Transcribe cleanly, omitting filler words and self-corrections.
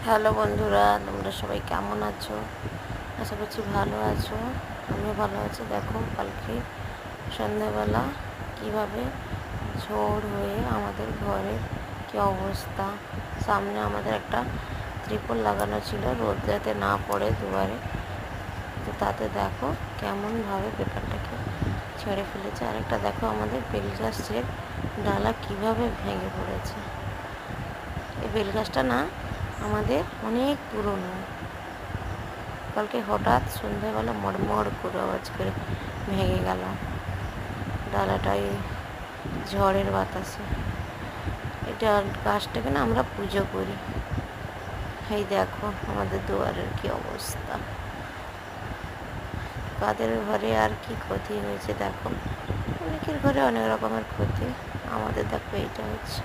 Hello বন্ধুরা, তোমরা সবাই কেমন আছো? আশা করছি ভালো আছো। আমিও ভালো আছি। দেখো কালকে সন্ধ্যেবেলা কীভাবে ঝড় হয়ে আমাদের ঘরের কী অবস্থা। সামনে আমাদের একটা ত্রিপল লাগানো ছিল রোদ যাতে না পড়ে দুবারে, তো তাতে দেখো কেমনভাবে পেপারটাকে ছেড়ে ফেলেছে। আর একটা দেখো আমাদের বেল গাছের ডালা কীভাবে ভেঙে পড়েছে। এই বেল গাছটা না আমাদের অনেক পুরনো। কালকে হঠাৎ সন্ধ্যাবেলা মড়মড় করে আওয়াজ করে ভেঙে গেল ডালাটাই ঝড়ের বাতাসে। এটা গাছটাকে না আমরা পুজো করি। এই দেখো আমাদের দুয়ারের কি অবস্থা। কাদের ঘরে আর কি ক্ষতি হয়েছে দেখো। অনেকের ঘরে অনেক রকমের ক্ষতি, আমাদের দেখো এইটা হচ্ছে।